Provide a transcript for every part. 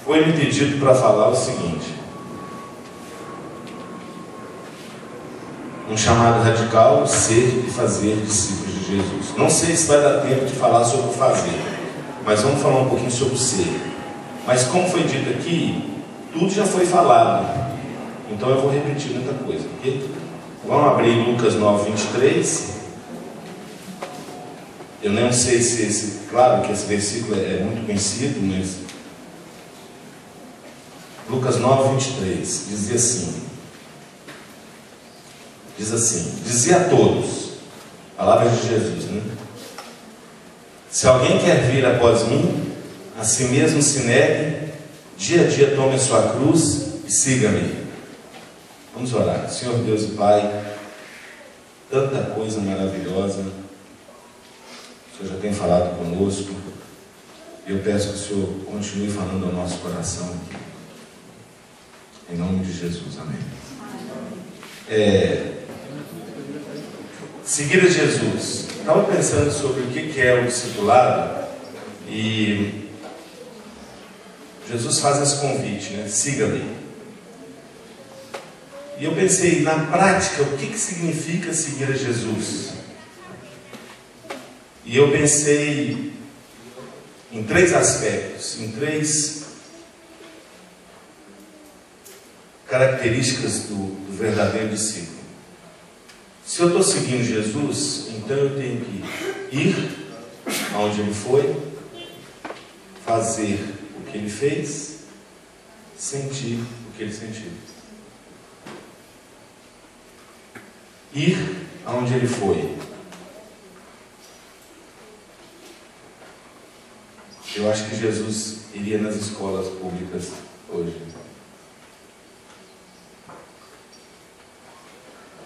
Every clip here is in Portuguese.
foi-me pedido para falar o seguinte: um chamado radical, ser e fazer discípulos de Jesus. Não sei se vai dar tempo de falar sobre o fazer, mas vamos falar um pouquinho sobre o ser. Mas como foi dito aqui, tudo já foi falado, então eu vou repetir muita coisa, ok? Vamos abrir Lucas 9, 23. Eu não sei se claro que esse versículo é muito conhecido, mas Lucas 9, 23 diz assim, dizia a todos, palavras de Jesus, né? Se alguém quer vir após mim, a si mesmo se negue, dia a dia tome a sua cruz e siga-me. Vamos orar. Senhor Deus e Pai, tanta coisa maravilhosa o Senhor já tem falado conosco, e eu peço que o Senhor continue falando ao nosso coração aqui, em nome de Jesus, amém. Seguir a Jesus. Estava pensando sobre o que é o discipulado, e Jesus faz esse convite, né? Siga-me. E eu pensei, na prática, o que significa seguir a Jesus? E eu pensei em três aspectos, em três características do verdadeiro discípulo. Se eu estou seguindo Jesus, então eu tenho que ir aonde Ele foi, fazer o que Ele fez, sentir o que Ele sentiu. Ir aonde Ele foi. Eu acho que Jesus iria nas escolas públicas hoje.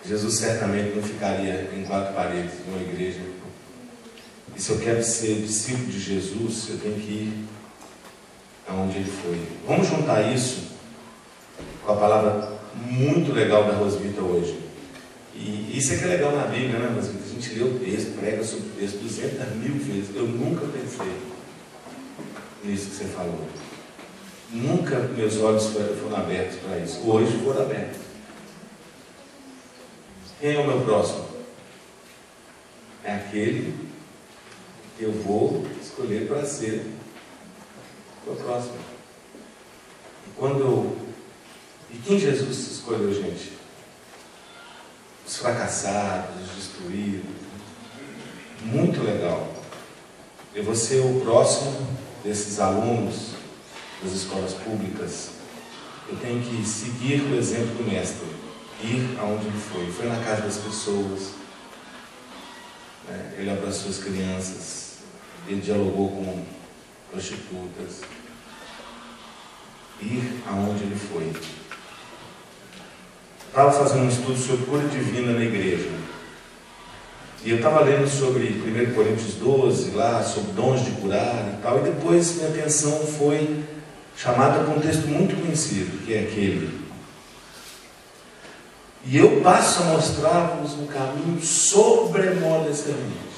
Jesus certamente não ficaria em quatro paredes de uma igreja. E se eu quero ser discípulo de Jesus, eu tenho que ir aonde Ele foi. Vamos juntar isso com a palavra muito legal da Rosvita hoje. E isso é que é legal na Bíblia, né, Rosvita? A gente lê o texto, prega sobre o texto 200.000 vezes. Eu nunca pensei nisso que você falou. Nunca meus olhos foram abertos para isso. Hoje foram abertos. Quem é o meu próximo? É aquele que eu vou escolher para ser o próximo. E quem Jesus escolheu, gente? Os fracassados, os destruídos. Muito legal. Eu vou ser o próximo desses alunos das escolas públicas. Eu tenho que seguir o exemplo do mestre, ir aonde ele foi. Foi na casa das pessoas, né? Ele abraçou as crianças, ele dialogou com prostitutas. Ir aonde ele foi. Estava fazendo um estudo sobre cura divina na igreja. E eu estava lendo sobre 1 Coríntios 12, lá, sobre dons de curar e tal, e depois minha atenção foi chamada para um texto muito conhecido, que é aquele: e eu passo a mostrar-vos um caminho sobremodo excelente.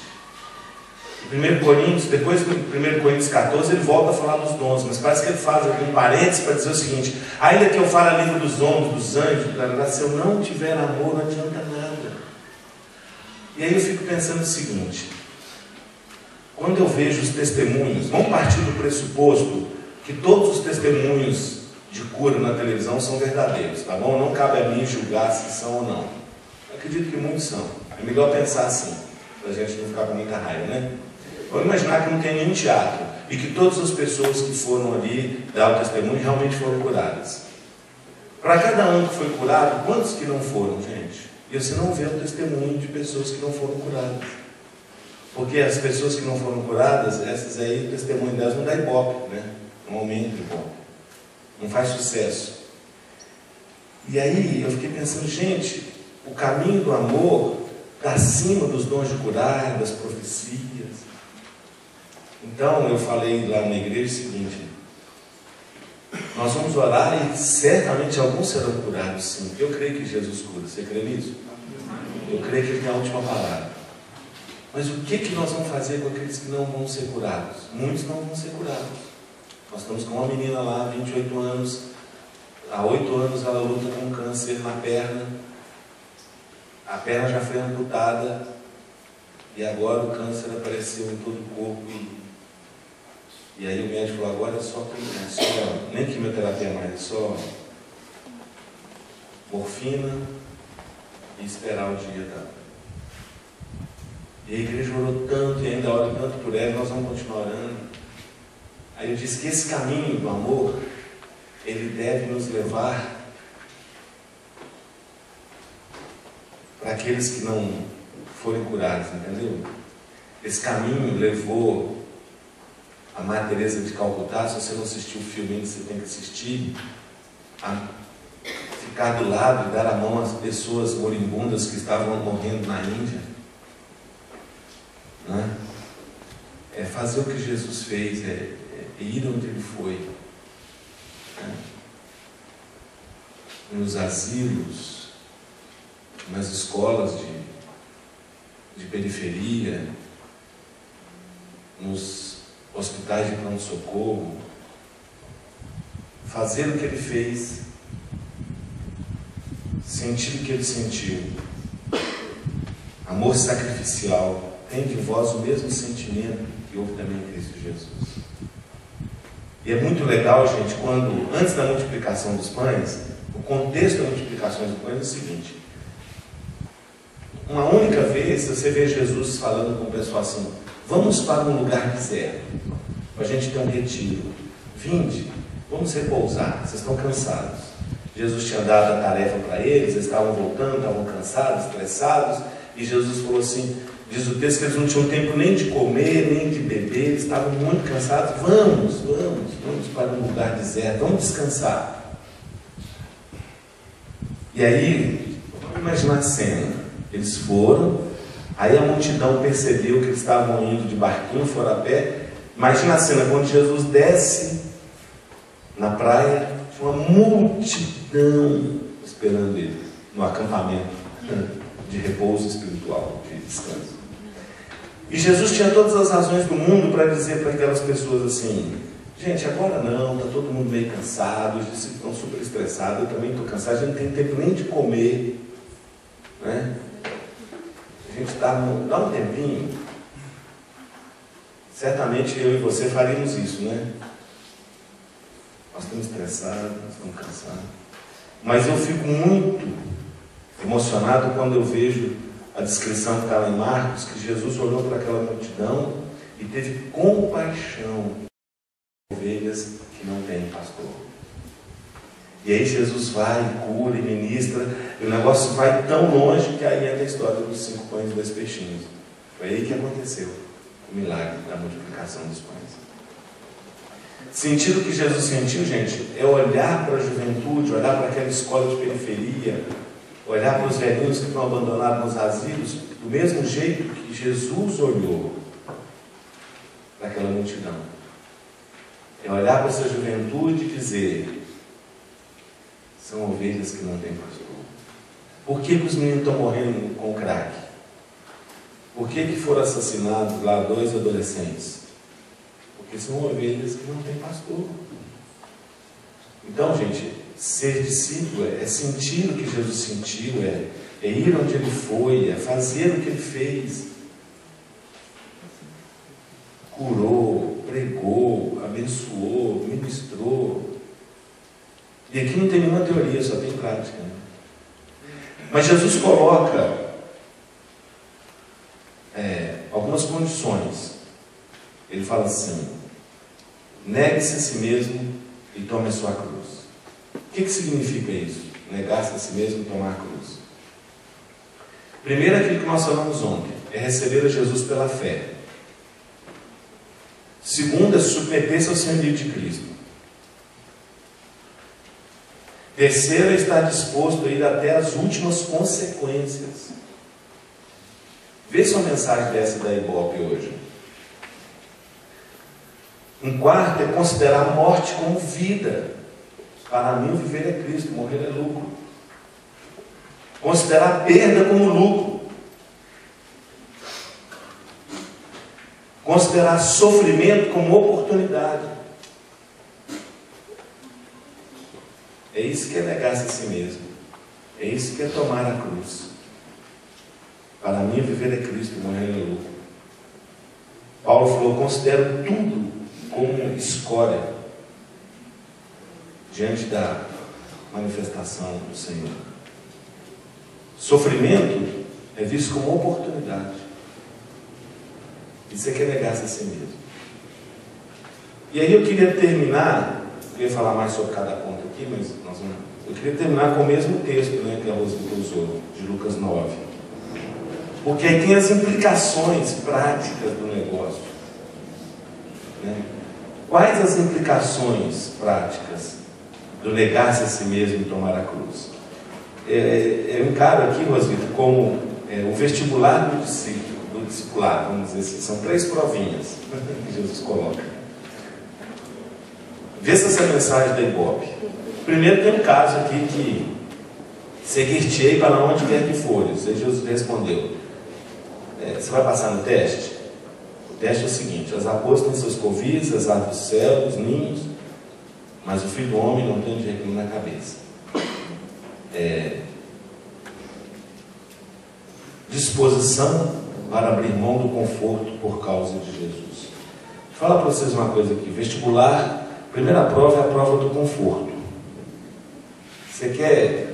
1 Coríntios, depois de 1 Coríntios 14, ele volta a falar dos dons, mas parece que ele faz aqui um parênteses para dizer o seguinte: ainda que eu fale a língua dos dons, dos anjos, se eu não tiver amor, não adianta nada. E aí eu fico pensando o seguinte: quando eu vejo os testemunhos, vamos partir do pressuposto que todos os testemunhos de cura na televisão são verdadeiros, tá bom? Não cabe a mim julgar se são ou não. Eu acredito que muitos são. É melhor pensar assim, para a gente não ficar com muita raiva, né? Vamos imaginar que não tem nenhum teatro e que todas as pessoas que foram ali dar o testemunho realmente foram curadas. Para cada um que foi curado, quantos que não foram, gente? E você não vê o testemunho de pessoas que não foram curadas. Porque as pessoas que não foram curadas, essas aí, o testemunho delas não dá ibope, né? Não aumenta ibope. Não faz sucesso. E aí eu fiquei pensando, gente, o caminho do amor está acima dos dons de curar, das profecias. Então eu falei lá na igreja o seguinte: nós vamos orar e certamente alguns serão curados, sim. Eu creio que Jesus cura. Você crê nisso? Eu creio que Ele tem a última palavra. Mas o que nós vamos fazer com aqueles que não vão ser curados? Muitos não vão ser curados. Nós estamos com uma menina lá, 28 anos, há 8 anos ela luta com câncer na perna, a perna já foi amputada, e agora o câncer apareceu em todo o corpo, e aí o médico falou, agora é só nem quimioterapia mais, é só morfina e esperar o dia dela. E a igreja orou tanto e ainda ora tanto por ela, nós vamos continuar orando. Aí eu disse que esse caminho do amor, ele deve nos levar para aqueles que não forem curados, entendeu? Esse caminho levou a Madre Teresa de Calcutá, se você não assistiu o filme ainda, você tem que assistir, a ficar do lado e dar a mão às pessoas moribundas que estavam morrendo na Índia. Né? É fazer o que Jesus fez, é ir onde Ele foi. Né? Nos asilos, nas escolas de periferia, nos hospitais de pronto-socorro, fazer o que Ele fez, sentir o que Ele sentiu, amor sacrificial. Tem de vós o mesmo sentimento que houve também em Cristo Jesus. E é muito legal, gente, quando, antes da multiplicação dos pães, o contexto da multiplicação dos pães é o seguinte: uma única vez você vê Jesus falando com o pessoal assim, vamos para um lugar deserto, para a gente ter um retiro, vinde, vamos repousar, vocês estão cansados. Jesus tinha dado a tarefa para eles, eles estavam voltando, estavam cansados, estressados, e Jesus falou assim, diz o texto que eles não tinham tempo nem de comer, nem de beber, eles estavam muito cansados, vamos para um lugar deserto, vamos descansar. E aí, vamos imaginar a cena, eles foram, aí a multidão percebeu que eles estavam indo de barquinho, foram a pé. Imagina a cena, quando Jesus desce na praia, tinha uma multidão esperando ele, no acampamento de repouso espiritual, de descanso. E Jesus tinha todas as razões do mundo para dizer para aquelas pessoas assim, gente, agora não, está todo mundo meio cansado, os discípulos estão super estressados, eu também estou cansado, a gente não tem tempo nem de comer, né? A gente dá um tempinho. Certamente eu e você faríamos isso, né? Nós estamos estressados, nós estamos cansados. Mas eu fico muito emocionado quando eu vejo a descrição que está lá em Marcos, que Jesus olhou para aquela multidão e teve compaixão de ovelhas que não têm pastor. E aí Jesus vai, cura e ministra, e o negócio vai tão longe que aí entra a história dos 5 pães e 2 peixinhos. Foi aí que aconteceu o milagre da multiplicação dos pães. Sentir o que Jesus sentiu, gente, é olhar para a juventude, olhar para aquela escola de periferia, olhar para os velhinhos que estão abandonados nos asilos, do mesmo jeito que Jesus olhou para aquela multidão. É olhar para essa juventude e dizer, são ovelhas que não têm pastor. Por que os meninos estão morrendo com crack? Por que foram assassinados lá 2 adolescentes? Porque são ovelhas que não têm pastor. Então, gente, ser discípulo é sentir o que Jesus sentiu, é ir onde Ele foi, é fazer o que Ele fez. Curou, pregou, abençoou, ministrou. E aqui não tem nenhuma teoria, só tem prática. Né? Mas Jesus coloca algumas condições. Ele fala assim, negue-se a si mesmo e tome a sua cruz. O que significa isso? Negar-se a si mesmo e tomar a cruz. Primeiro, aquilo que nós falamos ontem, é receber a Jesus pela fé. Segundo, é submeter-se ao senhorio de Cristo. Terceiro, é estar disposto a ir até as últimas consequências. Vê se uma mensagem dessa da Ibope hoje. Um quarto é considerar a morte como vida. Para mim, viver é Cristo, morrer é lucro. Considerar a perda como lucro. Considerar sofrimento como oportunidade. É isso que é negar-se a si mesmo. É isso que é tomar a cruz. Para mim, viver é Cristo, morrer é lucro. Paulo falou: considero tudo como escória diante da manifestação do Senhor. Sofrimento é visto como oportunidade. Isso é que é negar-se a si mesmo. E aí eu queria terminar, eu ia falar mais sobre cada ponto aqui, mas eu queria terminar com o mesmo texto, né, que a Rosita usou, de Lucas 9. Porque aí tem as implicações práticas do negócio. Né? Quais as implicações práticas do negar-se a si mesmo e tomar a cruz? Eu encaro aqui, Rosita, como o vestibular do discipulado, vamos dizer assim. São 3 provinhas que Jesus coloca. Vê se essa mensagem da Ibope. Primeiro tem um caso aqui que seguir-te-ei para onde quer que fores. Aí Jesus respondeu: você vai passar no teste? O teste é o seguinte: as raposas têm seus covis, as aves do céu, os ninhos, mas o filho do homem não tem onde reclinar na cabeça. Disposição para abrir mão do conforto por causa de Jesus. Vou falar para vocês uma coisa aqui. Vestibular, primeira prova é a prova do conforto. Você quer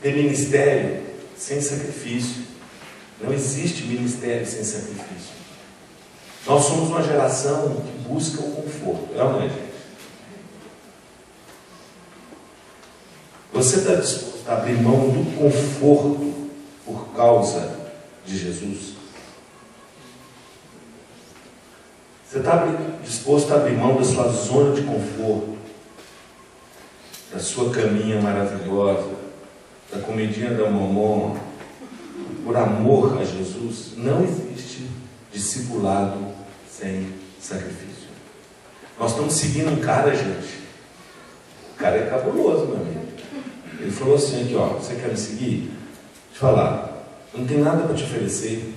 ter ministério sem sacrifício? Não existe ministério sem sacrifício. Nós somos uma geração que busca o conforto. É ou não é, gente? Você está disposto a abrir mão do conforto por causa de Jesus? Você está disposto a abrir mão da sua zona de conforto, da sua caminha maravilhosa, da comidinha da mamão, por amor a Jesus? Não existe discipulado sem sacrifício. Nós estamos seguindo um cara, gente. O cara é cabuloso, meu amigo. Ele falou assim aqui, ó: você quer me seguir? Deixa eu falar, eu não tenho nada para te oferecer.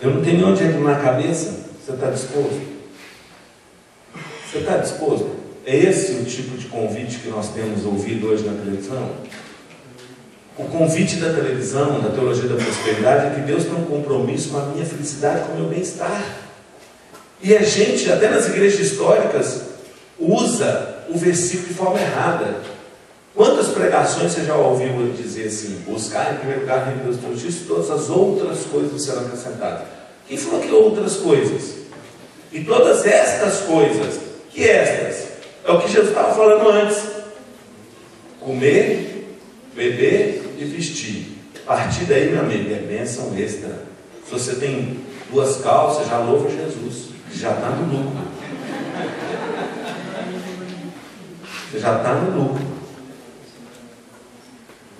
Eu não tenho nem onde reclinar a cabeça. Você está disposto? Você está disposto? É esse o tipo de convite que nós temos ouvido hoje na televisão? O convite da televisão, da teologia da prosperidade, é que Deus tem um compromisso com a minha felicidade, com o meu bem-estar. E a gente, até nas igrejas históricas, usa o versículo de forma errada. Quantas pregações você já ouviu dizer assim: buscar em primeiro lugar o reino de Deus e justiça, e todas as outras coisas serão acrescentadas? Quem falou que outras coisas? E todas estas coisas, que estas? É o que Jesus estava falando antes: comer, beber e vestir. A partir daí, meu amigo, é bênção extra. Se você tem 2 calças, já louva Jesus, já está no lucro. Você já está no lucro.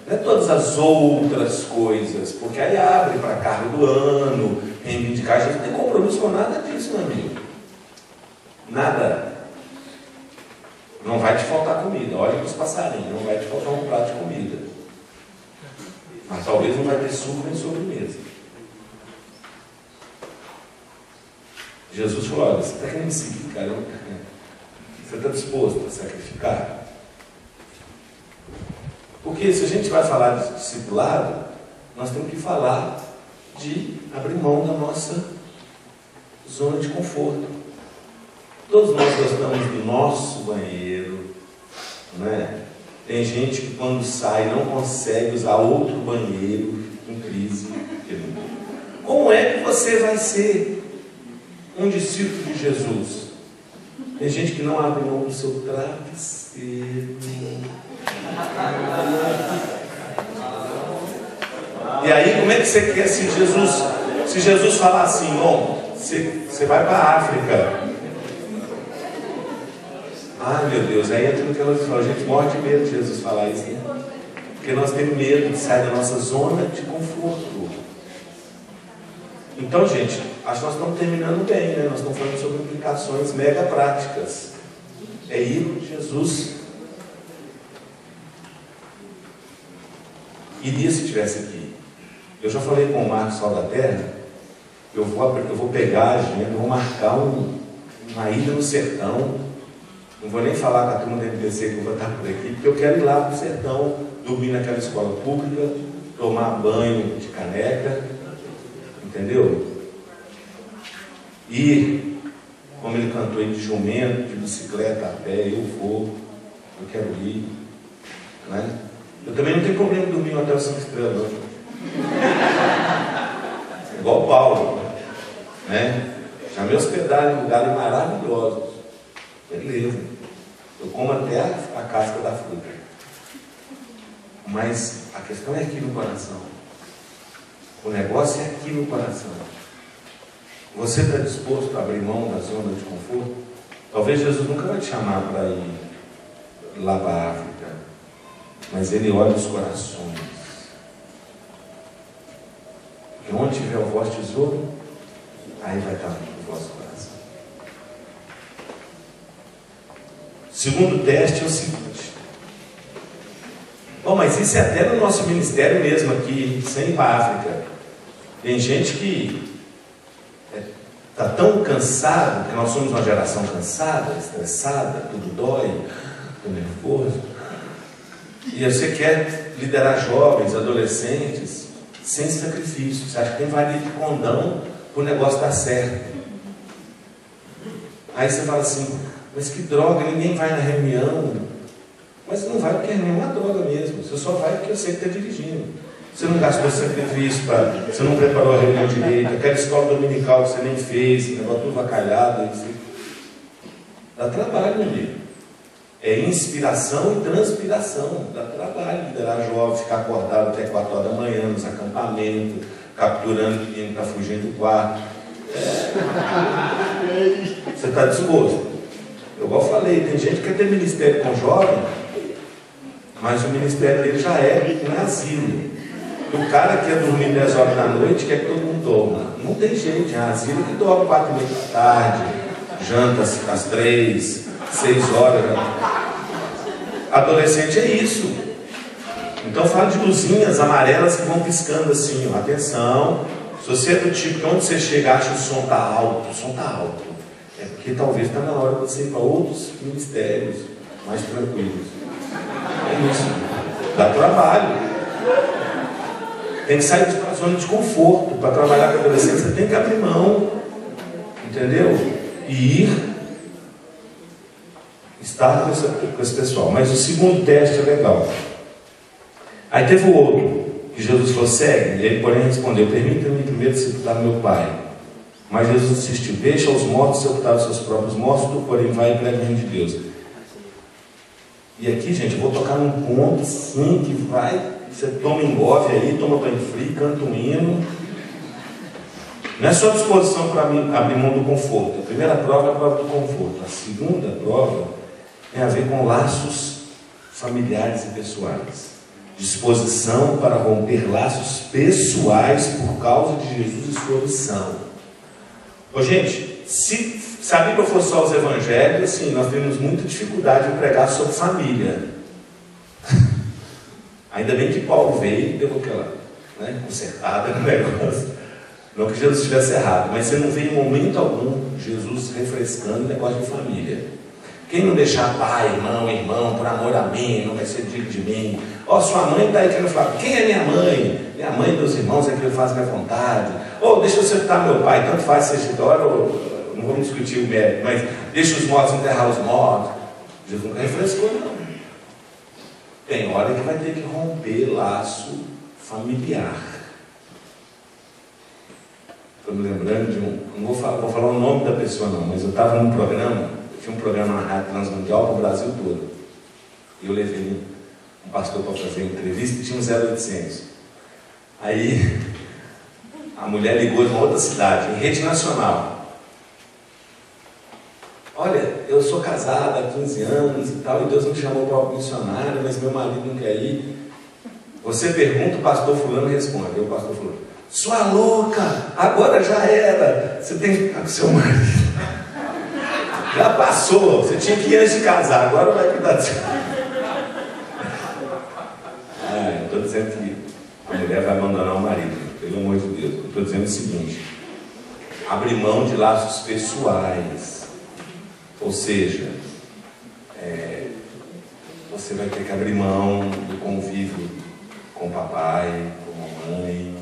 Não é todas as outras coisas, porque aí abre para cargo do ano, reivindicar. A gente não tem compromisso com nada disso, meu amigo. Nada. Não vai te faltar comida. Olha para os passarinhos, não vai te faltar um prato de comida. Mas talvez não vai ter suco nem sobremesa. Jesus falou: olha, você está querendo seguir, cara? Você está disposto a sacrificar? Porque se a gente vai falar de discipulado, nós temos que falar de abrir mão da nossa zona de conforto. Todos nós gostamos do nosso banheiro, né? Tem gente que quando sai não consegue usar outro banheiro, em crise. Como é que você vai ser um discípulo de Jesus? Tem gente que não abre mão do seu travesseiro. E aí, como é que você quer se Jesus falar assim: bom, você vai para a África? Ai, meu Deus, aí entra no que ela fala. A gente morre de medo de Jesus falar isso, né? Porque nós temos medo de sair da nossa zona de conforto. Então, gente, acho que nós estamos terminando bem, né? Nós estamos falando sobre implicações mega práticas. É ir Jesus. Iria se estivesse aqui. Eu já falei com o Marcos Sol da Terra. Eu vou pegar a agenda, vou marcar uma ida no sertão, Não vou nem falar com a turma da MPC que eu vou estar por aqui, porque eu quero ir lá para o sertão, dormir naquela escola pública, tomar banho de caneca, entendeu? E, como ele cantou aí, de jumento, de bicicleta, a pé, eu vou, eu quero ir, né? Eu também não tenho problema de dormir no hotel 5 estrelas, não. Igual o Paulo, né? Já me hospedaram em lugares maravilhosos. Beleza. Eu como até a casca da fruta. Mas a questão é aqui no coração. O negócio é aqui no coração. Você está disposto a abrir mão da zona de conforto? Talvez Jesus nunca vai te chamar para ir lá para a África, mas Ele olha os corações. E onde tiver o vosso tesouro, aí vai estar o vosso coração. Segundo teste é o seguinte. Bom, mas isso é até no nosso ministério mesmo aqui, sem ir para a África. Tem gente que está tão cansado, porque nós somos uma geração cansada, estressada, tudo dói, estou nervoso. E você quer liderar jovens, adolescentes, sem sacrifício. Você acha que tem valia de condão para o negócio dar certo. Aí você fala assim, mas que droga, ninguém vai na reunião. Mas não vai porque a reunião é uma droga mesmo. Você só vai porque eu sei que está dirigindo. Você não gastou sacrifício, você não preparou a reunião direito, aquela escola dominical que você nem fez, o negócio tudo vacalhado. Dá trabalho, meu amigo. É inspiração e transpiração. Dá trabalho liderar jovem, ficar acordado até 4 horas da manhã, nos acampamentos, capturando o menino para fugir do quarto. Você está disposto? Eu igual falei, tem gente que quer ter ministério com jovem, mas o ministério dele já é em asilo. O cara que quer dormir 10 horas da noite, quer que todo mundo dorma. Não tem jeito, é asilo que dorme 4h30 da tarde, janta às 3, 6 horas. Adolescente é isso. Então fala de luzinhas amarelas que vão piscando assim, ó. Atenção, se você é do tipo que onde você chega acha o som está alto, o som está alto. É porque talvez está na hora de você ir para outros ministérios mais tranquilos. É isso. Dá trabalho. Tem que sair da zona de conforto. Para trabalhar com adolescente, você tem que abrir mão. Entendeu? E ir estar com esse pessoal. Mas o segundo teste é legal. Aí teve o outro, que Jesus falou, segue. E ele, porém, respondeu, permita-me primeiro sepultar meu pai. Mas Jesus insistiu, deixa os mortos sepultar os seus próprios mortos, tu, porém, vai e prega o reino de Deus. E aqui, gente, eu vou tocar num ponto, sim, que vai... Você toma engove aí, toma banho frio, canta um hino. Não é só disposição para abrir mão do conforto. A primeira prova é a prova do conforto. A segunda prova tem a ver com laços familiares e pessoais. Disposição para romper laços pessoais por causa de Jesus e sua missão. Ô, gente, se a Bíblia fosse só os evangelhos, assim, nós temos muita dificuldade em pregar sobre família. Ainda bem que Paulo veio e deu aquela consertada no negócio. Não que Jesus estivesse errado, mas você não vê em momento algum Jesus refrescando o negócio de família. Quem não deixar pai, irmão, por amor a mim, não vai ser digno de mim. Ó, sua mãe está aí querendo falar, quem é minha mãe? Minha mãe e meus irmãos é que eu faço minha vontade. Ou deixa eu sepultar meu pai, tanto faz seja história, ou não vamos discutir o mérito, mas deixa os mortos enterrar os mortos. Jesus nunca refrescou, não. Tem hora que vai ter que romper laço familiar. Estou me lembrando de não vou falar o nome da pessoa não, mas eu estava num programa, eu tinha um programa na Rádio Transmundial para o Brasil todo. E eu levei um pastor para fazer uma entrevista e tinha um 0800. Aí a mulher ligou de uma outra cidade, em rede nacional. Olha, eu sou casada há 15 anos e tal, e Deus me chamou para o missionário, mas meu marido não quer ir. Você pergunta, o pastor fulano responde. O pastor fulano, sua louca, agora já era. Você tem que ficar com seu marido. Já passou, você tinha que ir antes de casar, agora vai cuidar disso. Eu estou dizendo que a mulher vai abandonar o marido, pelo amor de Deus. Eu estou dizendo o seguinte, abrir mão de laços pessoais. Ou seja, você vai ter que abrir mão do convívio com o papai, com a mamãe.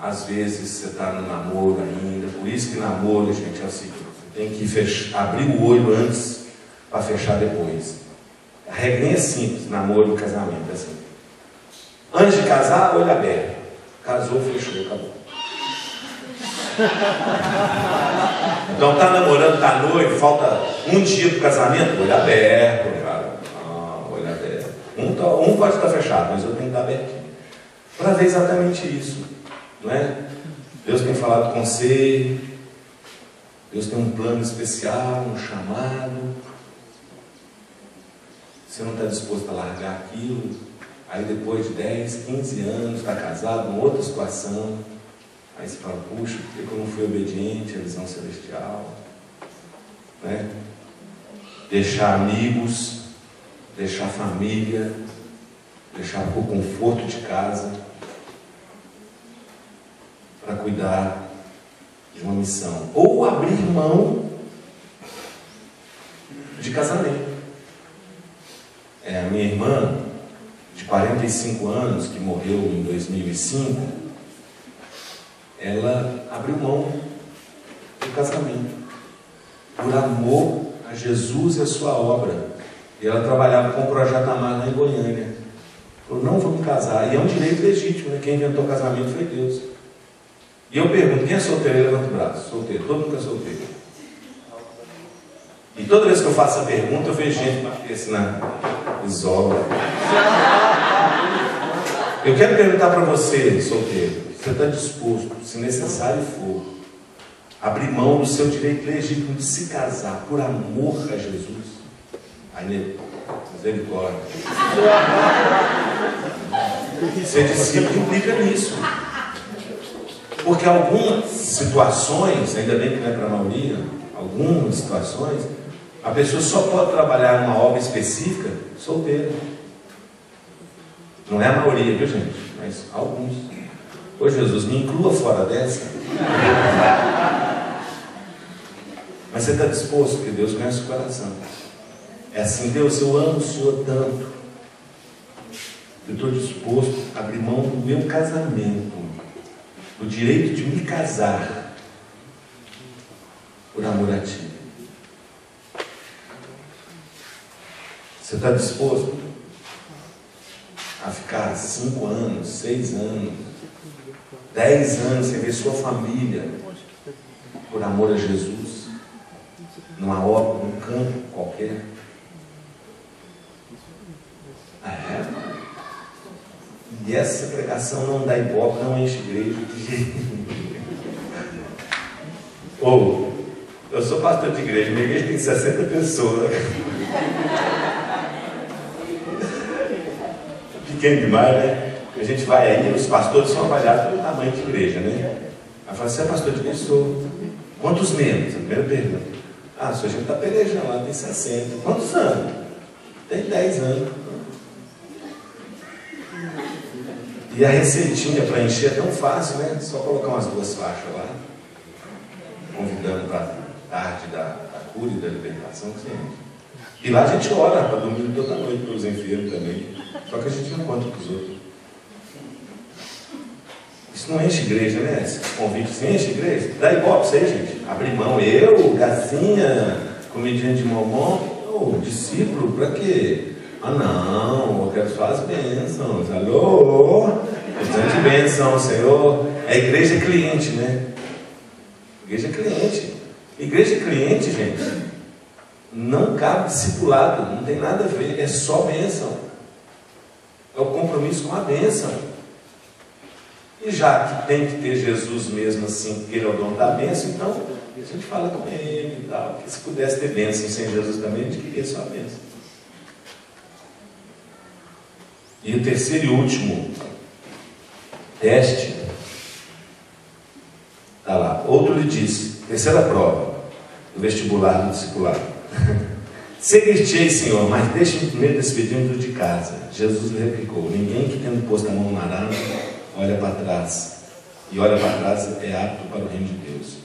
Às vezes você está no namoro ainda. Por isso que namoro, gente, é o seguinte: tem que abrir o olho antes para fechar depois. A regrinha é simples, namoro e casamento, é assim. Antes de casar, olho aberto. Casou, fechou, acabou. Então tá namorando, tá noivo, falta um dia pro casamento, olho aberto, cara. Olho aberto. Um pode estar fechado, mas eu tenho que estar abertinho. Para ver exatamente isso, não é? Deus tem falado com você, Deus tem um plano especial, um chamado. Você não está disposto a largar aquilo, aí depois de 10, 15 anos, está casado, em outra situação, aí você fala, puxa, por que eu não fui obediente à visão celestial? Né? Deixar amigos, deixar família, deixar o conforto de casa, para cuidar de uma missão. Ou abrir mão de casamento. A minha irmã, de 45 anos, que morreu em 2005, ela abriu mão do casamento, por amor a Jesus e a sua obra. E ela trabalhava com o Projeto Amar lá em Goiânia. Falou, não vamos casar. E é um direito legítimo, né? Quem inventou o casamento foi Deus. E eu pergunto, quem é solteiro? Levanta o braço. Solteiro, todo mundo é solteiro. E toda vez que eu faço essa pergunta, eu vejo gente que assim, isola. Eu quero perguntar para você, solteiro, você está disposto, se necessário for, abrir mão do seu direito legítimo de se casar por amor a Jesus? Aí, misericórdia. Ser discípulo implica nisso. Porque algumas situações, ainda bem que não é para a maioria, algumas situações, a pessoa só pode trabalhar numa obra específica solteira. Não é a maioria, viu, gente? Mas alguns. Ô Jesus, me inclua fora dessa. Mas você está disposto? Porque Deus conhece o coração. É assim, Deus, eu amo o Senhor tanto. Eu estou disposto a abrir mão do meu casamento, do direito de me casar, por amor a Ti. Você está disposto a ficar 5 anos, 6 anos, 10 anos sem ver sua família, por amor a Jesus, numa obra, num campo qualquer? E essa pregação não dá ibope, não enche igreja. Ou, eu sou pastor de igreja, minha igreja tem 60 pessoas. Pequeno demais, né? A gente vai aí, os pastores são avaliados pelo tamanho de igreja, né? Aí fala, você é pastor de igreja? Sou. Quantos membros? A primeira pergunta. Ah, se a gente está pelejando lá, tem 60. Quantos anos? Tem 10 anos. E a receitinha para encher é tão fácil, né? Só colocar umas 2 faixas lá, convidando para a tarde da cura e da libertação. Que e lá a gente ora para domingo toda noite pelos enfermos também. Só que a gente não conta para os outros. Isso não enche igreja, né? Esse convite assim, enche igreja. Dá ibope isso aí, gente. Abrir mão, eu, Gazinha, comediante de Momon, discípulo, para quê? Ah não, eu quero só as bênçãos. Alô? Precisando de bênção, Senhor. A igreja é cliente, né? Igreja é cliente. Igreja é cliente, gente. Não cabe discipulado, não tem nada a ver, é só bênção. É o compromisso com a bênção. E já que tem que ter Jesus mesmo assim, porque Ele é o dono da bênção, então a gente fala com Ele e tal. Porque se pudesse ter bênção sem Jesus também, a gente queria só a bênção. E o terceiro e último teste, está lá. Outro lhe disse, terceira prova do vestibular do discipulado. Seguir-te-ei, Senhor, mas deixe-me primeiro despedir-me de casa. Jesus lhe replicou, ninguém que tendo posto a mão na arama, olha para trás. E olha para trás é apto para o reino de Deus.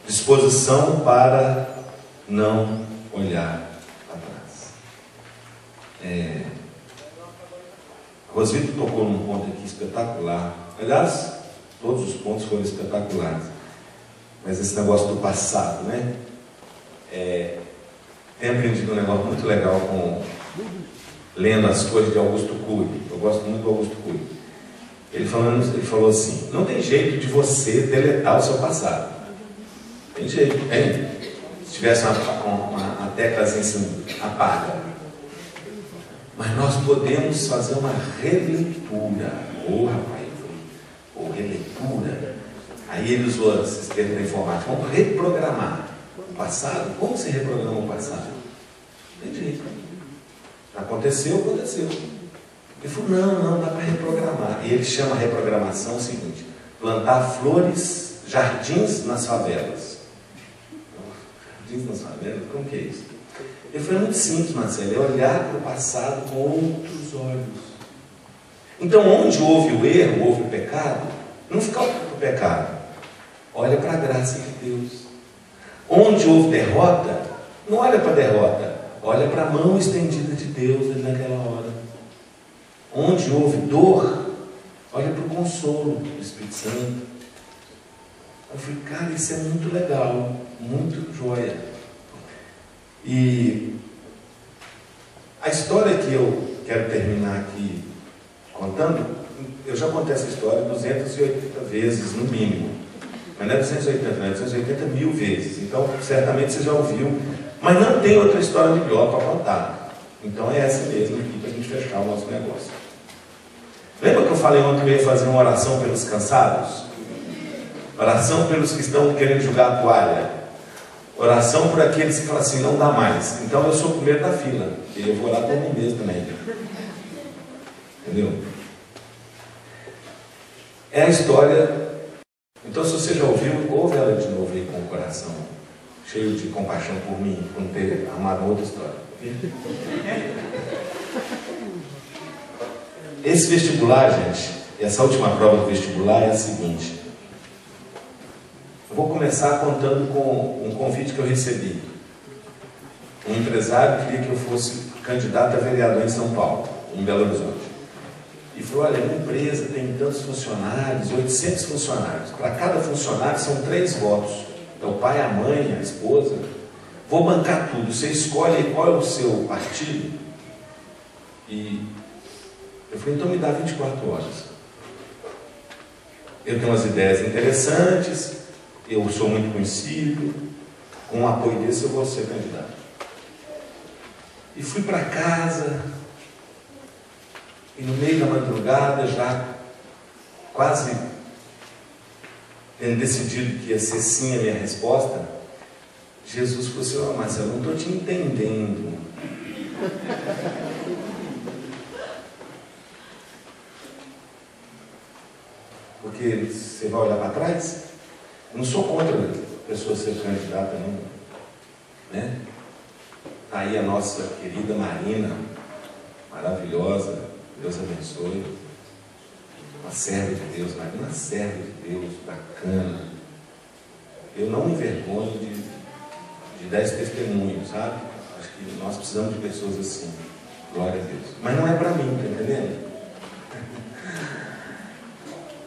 Disposição para não olhar Rosito tocou num ponto aqui espetacular. Aliás, todos os pontos foram espetaculares. Mas esse negócio do passado, né? Tenho aprendido um negócio muito legal lendo as coisas de Augusto Cury. Eu gosto muito do Augusto Cury. Ele falou assim: não tem jeito de você deletar o seu passado. Tem jeito, tem. Se tivesse uma teclazinha assim, apaga. Mas nós podemos fazer uma releitura. Rapaz, ou releitura. Aí ele usou esse termo da informática. Vamos reprogramar o passado. Como se reprograma o passado? Não tem jeito. Aconteceu. Ele falou, não, dá para reprogramar. E ele chama a reprogramação o seguinte: plantar flores, jardins nas favelas. Jardins nas favelas? Como que é isso? Ele foi muito simples, Marcelo, é olhar para o passado com outros olhos. Então, onde houve o erro, houve o pecado, não fica olhando para o pecado, olha para a graça de Deus. Onde houve derrota, não olha para a derrota, olha para a mão estendida de Deus ali naquela hora. Onde houve dor, olha para o consolo do Espírito Santo. Eu falei, cara, isso é muito legal, muito joia. E a história que eu quero terminar aqui contando, eu já contei essa história 280 vezes no mínimo. Mas não é 280, não é 280 mil vezes. Então, certamente você já ouviu. Mas não tem outra história melhor para contar. Então é essa mesmo aqui para a gente fechar o nosso negócio. Lembra que eu falei ontem que eu ia fazer uma oração pelos cansados? Oração pelos que estão querendo jogar a toalha. Oração por aqueles que falam assim, não dá mais. Então eu sou o primeiro da fila. E eu vou orar por mim mesmo também. Entendeu? É a história. Então, se você já ouviu, ouve ela de novo aí com o coração cheio de compaixão por mim, por não ter arrumado outra história. Esse vestibular, gente, essa última prova do vestibular é a seguinte. Eu vou começar contando com um convite que eu recebi. Um empresário queria que eu fosse candidato a vereador em São Paulo, em Belo Horizonte. E falou, olha, a empresa tem tantos funcionários, 800 funcionários. Para cada funcionário são 3 votos. É o pai, a mãe, a esposa. Vou bancar tudo. Você escolhe aí qual é o seu partido. E eu falei, então me dá 24 horas. Eu tenho umas ideias interessantes. Eu sou muito conhecido. Com o apoio desse eu vou ser candidato. E fui para casa. E no meio da madrugada, já quase tendo decidido que ia ser sim a minha resposta, Jesus falou assim, oh, Marcelo, eu não estou te entendendo. Porque você vai olhar para trás? Eu não sou contra a pessoa ser candidata, não. Né? Está aí a nossa querida Marina, maravilhosa, Deus abençoe. Uma serva de Deus, Marina, uma serva de Deus, bacana. Eu não me envergonho de dar esse testemunho, sabe? Acho que nós precisamos de pessoas assim. Glória a Deus. Mas não é para mim, tá entendendo?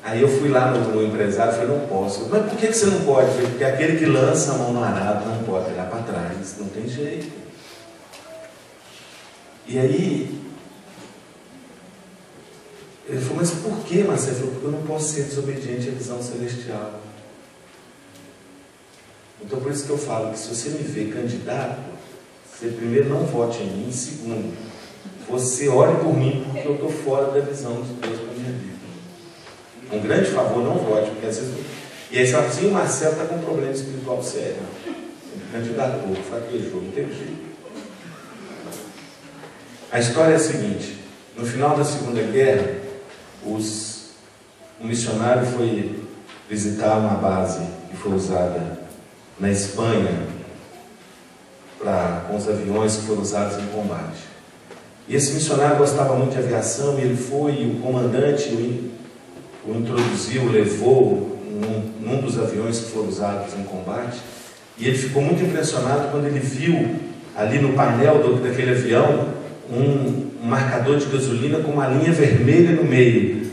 Aí eu fui lá no empresário e falei, não posso. Mas por que você não pode? Porque aquele que lança a mão no arado não pode olhar para trás, não tem jeito. E aí, ele falou, mas por que, Marcelo? Ele falou, porque eu não posso ser desobediente à visão celestial. Então por isso que eu falo que se você me vê candidato, você primeiro não vote em mim, segundo, você ore por mim porque eu estou fora da visão de Deus para a minha vida. Um grande favor, não vote, porque às vezes... E aí você fala assim, o Marcelo está com um problema espiritual sério. Ele candidatou, fraquejou, não teve jeito. A história é a seguinte, no final da Segunda Guerra, um missionário foi visitar uma base que foi usada na Espanha com os aviões que foram usados em combate. E esse missionário gostava muito de aviação, e ele foi, e o comandante o introduziu, o levou num dos aviões que foram usados em combate, e ele ficou muito impressionado quando ele viu ali no painel daquele avião um marcador de gasolina com uma linha vermelha no meio.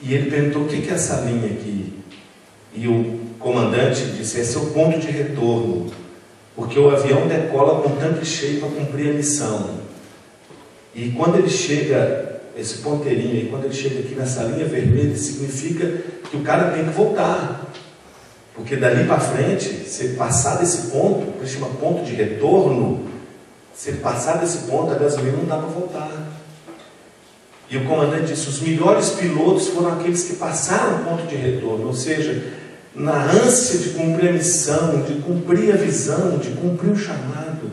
E ele perguntou: o que é essa linha aqui? E o comandante disse: esse é o ponto de retorno, porque o avião decola com o tanque cheio para cumprir a missão. E quando ele chega, esse ponteirinho aí, quando ele chega aqui nessa linha vermelha, significa que o cara tem que voltar. Porque dali para frente, se ele passar desse ponto, que chama ponto de retorno, se ele passar desse ponto, a gasolina não dá para voltar. E o comandante disse: os melhores pilotos foram aqueles que passaram o ponto de retorno, ou seja, na ânsia de cumprir a missão, de cumprir a visão, de cumprir o chamado,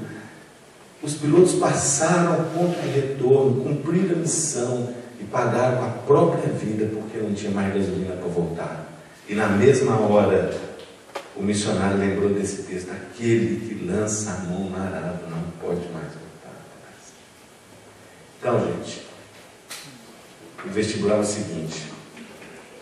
os pilotos passaram o ponto de retorno, cumpriram a missão e pagaram com a própria vida, porque não tinha mais gasolina para voltar. E na mesma hora, o missionário lembrou desse texto: aquele que lança a mão no arado não pode mais voltar atrás. Então, gente, o vestibular é o seguinte: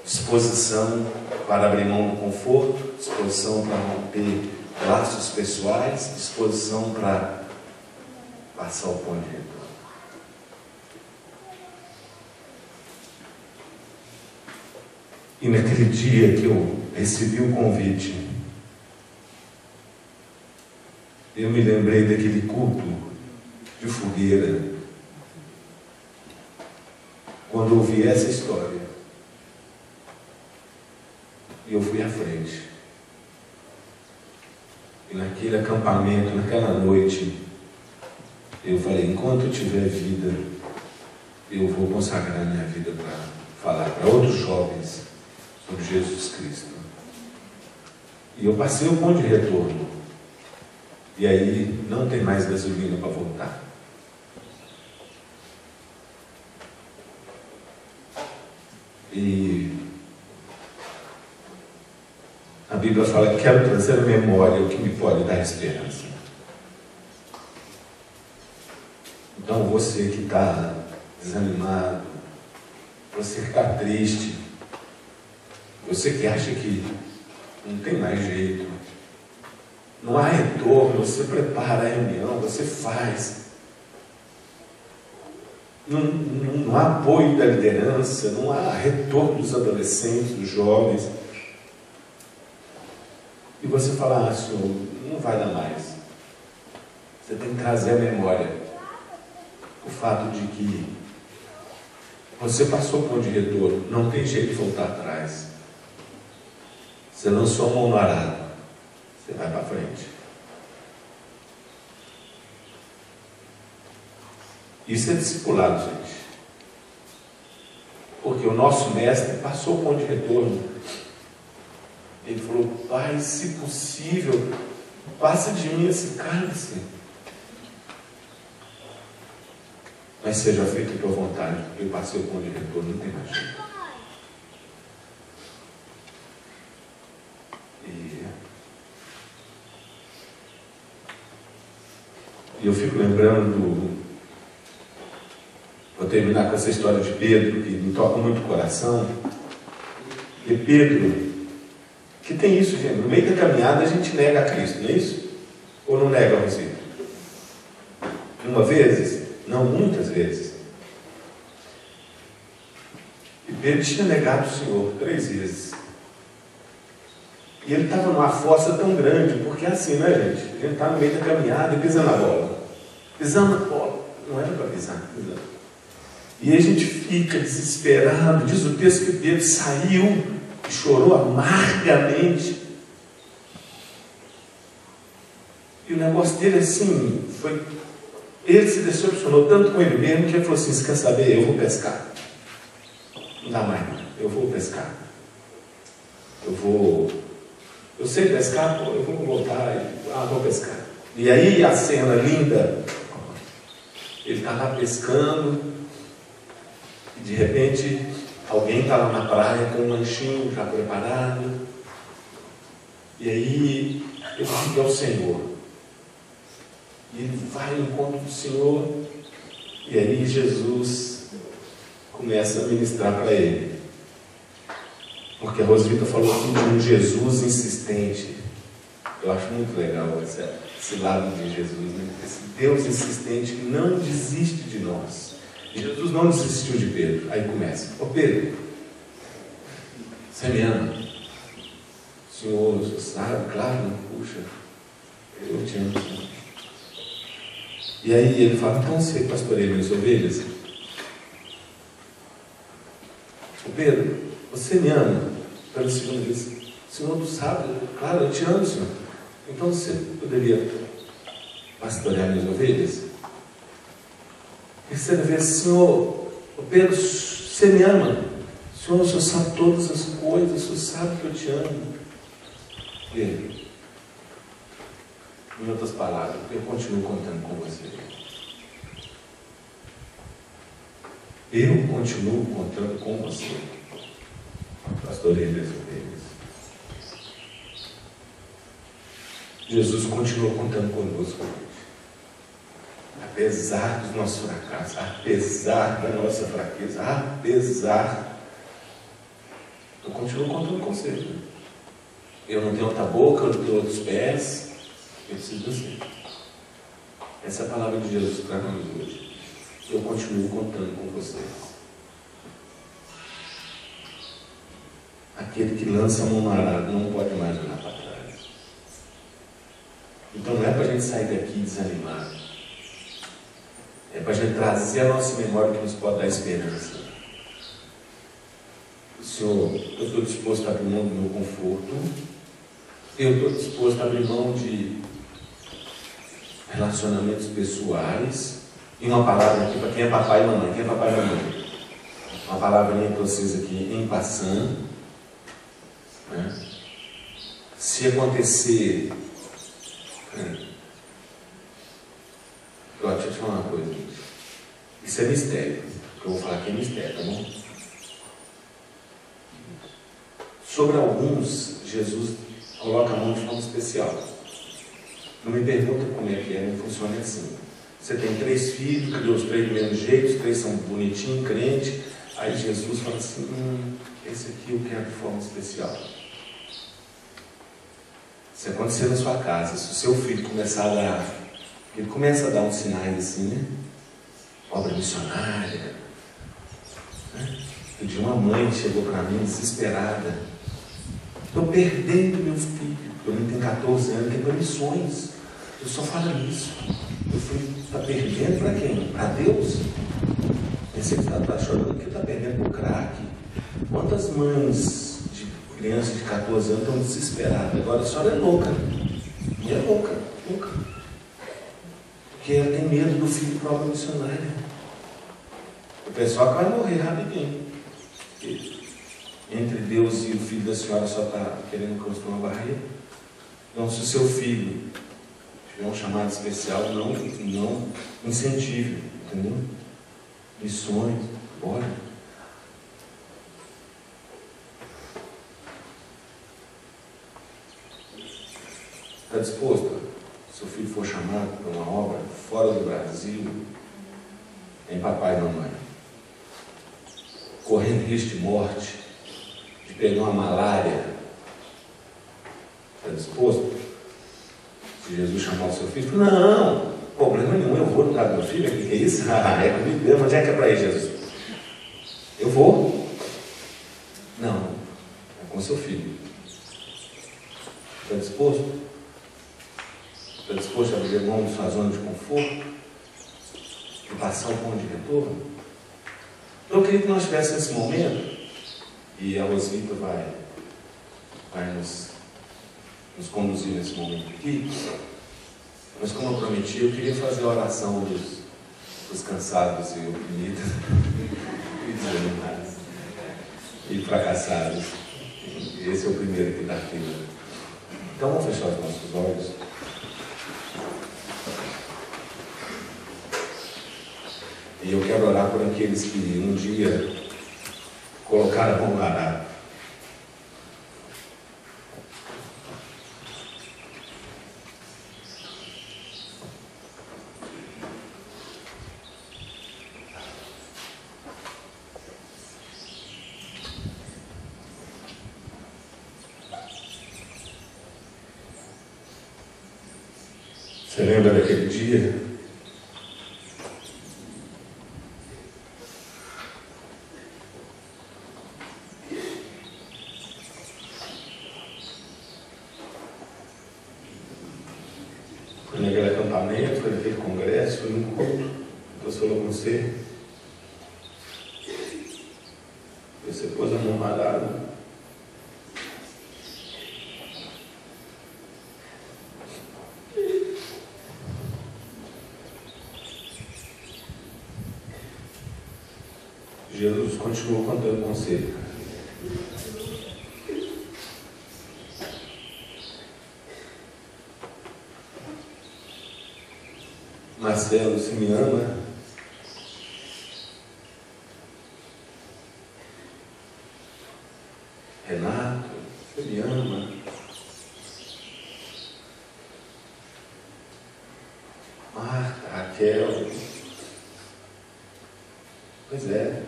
disposição para abrir mão do conforto, disposição para romper laços pessoais, disposição para passar o ponto de retorno. E naquele dia que eu recebi o convite, eu me lembrei daquele culto de fogueira, quando eu ouvi essa história, e eu fui à frente. E naquele acampamento, naquela noite, eu falei: enquanto eu tiver vida, eu vou consagrar minha vida para falar para outros jovens sobre Jesus Cristo. E eu passei o ponto de retorno. E aí não tem mais gasolina para voltar. E a Bíblia fala que quero trazer à memória o que me pode dar esperança. Então você que está desanimado, você que está triste, você que acha que não tem mais jeito, não há retorno, você prepara a reunião, você faz. Não há apoio da liderança, não há retorno dos adolescentes, dos jovens. E você fala: ah, senhor, não vai dar mais. Você tem que trazer à memória o fato de que você passou por de retorno, não tem jeito de voltar atrás. Você lançou a mão no arado, você vai para frente. Isso é discipulado, gente. Porque o nosso mestre passou o ponto de retorno. Ele falou: Pai, se possível, passa de mim esse cálice, mas seja feita a tua vontade, porque eu passei o ponto de retorno, não tem mais jeito. E eu fico lembrando vou terminar com essa história de Pedro, que me toca muito o coração. E Pedro, que tem isso, gente, no meio da caminhada a gente nega a Cristo, não é isso? Ou não nega a você? Uma vez? Não, muitas vezes. E Pedro tinha negado o Senhor 3 vezes. E ele estava numa fossa tão grande, porque é assim, né, gente? A gente está no meio da caminhada e pisando na bola. Pisando na bola. Não era para pisar, pisando. E aí a gente fica desesperado. Diz o texto que Pedro saiu e chorou amargamente. E o negócio dele assim, ele se decepcionou tanto com ele mesmo que ele falou assim: você quer saber? Eu vou pescar. Não dá mais, eu vou pescar. Eu sei pescar, pô, eu vou voltar e vou pescar. E aí a cena linda, ele está lá pescando, e de repente alguém está lá na praia com um lanchinho já preparado, e aí ele diz: é o Senhor. E ele vai ao encontro do Senhor, e aí Jesus começa a ministrar para ele. Porque a Rosvita falou aqui de um Jesus insistente. Eu acho muito legal esse lado de Jesus, né? Esse Deus insistente que não desiste de nós. Jesus não desistiu de Pedro. Aí começa: ô Pedro, você me ama? Senhor, você sabe, claro, puxa, eu te amo, Senhor. E aí ele fala: então você pastoreia minhas ovelhas? Ô Pedro, você me ama? Pela segunda vez: Senhor, tu sabe, claro, eu te amo, Senhor. Então você poderia pastorear minhas ovelhas? Terceira vez: Senhor, ô Pedro, você me ama? Senhor, o Senhor sabe todas as coisas, o Senhor sabe que eu te amo. Pedro, em outras palavras, eu continuo contando com você. Eu continuo contando com você. Pastoreio das ovelhas. Jesus continua contando conosco. Apesar dos nossos fracassos, apesar da nossa fraqueza, apesar, eu continuo contando com você. Eu não tenho outra boca, eu não tenho outros pés, eu preciso de você. Essa é a palavra de Jesus para nós hoje. Eu continuo contando com vocês. Aquele que lança a mão no arado não pode mais olhar para trás. Então não é para a gente sair daqui desanimado. É para a gente trazer a nossa memória que nos pode dar esperança. Senhor, eu estou disposto a abrir mão do meu conforto. Eu estou disposto a abrir mão de relacionamentos pessoais. E uma palavra aqui para quem é papai e mamãe. Quem é papai e mamãe? Uma palavrinha para vocês aqui, em passando. Né? Se acontecer... Deixa eu te falar uma coisa. Isso é mistério. O que eu vou falar aqui é mistério, tá bom? Sobre alguns, Jesus coloca a mão de forma especial. Não me pergunta como é que é, não funciona assim. Você tem 3 filhos, criou os 3 do mesmo jeito, os 3 são bonitinhos, crentes. Aí Jesus fala assim: esse aqui eu quero de forma especial. Se acontecer na sua casa, se o seu filho começar a dar, ele começa a dar uns sinais assim, né? Obra missionária. Né? Um dia uma mãe chegou para mim desesperada: estou perdendo meu filho. Meu menino tem 14 anos, tem missões. Eu só falo isso. Meu filho está perdendo para quem? Para Deus? Pensei que está chorando porque está perdendo para o crack. Quantas mães de crianças de 14 anos estão desesperadas? Agora a senhora é louca. E é louca, louca. Porque ela tem medo do filho para a obra missionária. O pessoal vai morrer rapidinho. Entre Deus e o filho da senhora só está querendo construir uma barreira. Então, se o seu filho tiver um chamado especial, não incentive, entendeu? Missões, bora. Está disposto? Se seu filho for chamado para uma obra fora do Brasil, em papai e mamãe, correndo risco de morte, de pegar uma malária, está disposto? Se Jesus chamar o seu filho, fala: não, problema nenhum, eu vou no lugar do meu filho. O que é isso? É comigo mesmo. Onde é que é para ir, Jesus? Eu vou. Não, é com seu filho. Está disposto? Está disposto a abrir mão de sua zona de conforto? E passar o ponto de retorno? Então eu queria que nós tivéssemos esse momento, e a Rosita vai nos conduzir nesse momento aqui. Mas como eu prometi, eu queria fazer a oração dos cansados e oprimidos e desanimados e fracassados. Esse é o primeiro aqui da fila. Então vamos fechar os nossos olhos. E eu quero orar por aqueles que um dia colocaram a mão no arado. Você lembra daquele dia foi naquele acampamento, foi naquele congresso, foi num culto, Deus falou com você. Você pôs a mão parada. Jesus continuou contando com você. Marcelo, você me ama? Renato, você me ama? Marta, Raquel. Pois é.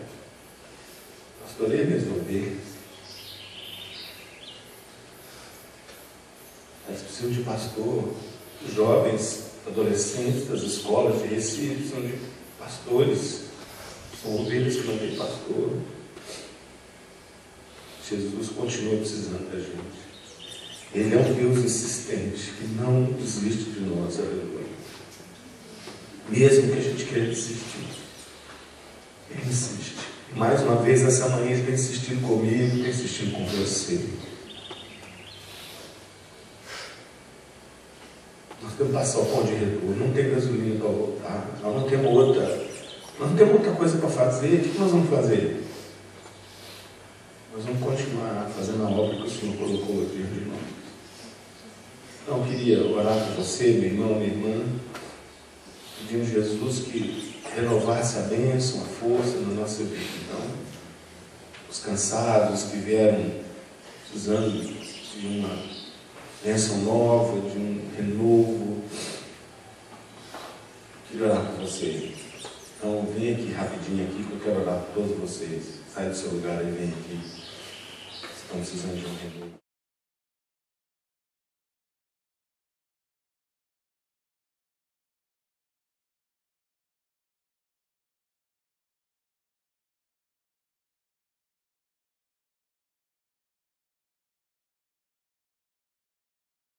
Pastorei resolver. Mas precisam de pastor. Os jovens, adolescentes das escolas de Recife precisam de pastores. São ovelhas que não têm pastor. Jesus continua precisando da gente. Ele é um Deus insistente, que não desiste de nós, aleluia. Mesmo que a gente queira desistir, Ele insiste. E mais uma vez, essa manhã, Ele tem insistido comigo, tem insistido com você. Nós temos que passar o pão de retorno, não tem gasolina para voltar, nós não temos outra coisa para fazer. O que nós vamos fazer? Nós vamos continuar fazendo a obra que o Senhor colocou diante de nós. Então, eu queria orar por você, meu irmão, minha irmã, pedindo a Jesus que renovasse a bênção, a força na nossa vida. Então, os cansados que vieram precisando de uma bênção nova, de um renovo, queria orar por você. Então, vem aqui rapidinho aqui, que eu quero orar por todos vocês. Sai do seu lugar e vem aqui. Estão precisando de um renovo.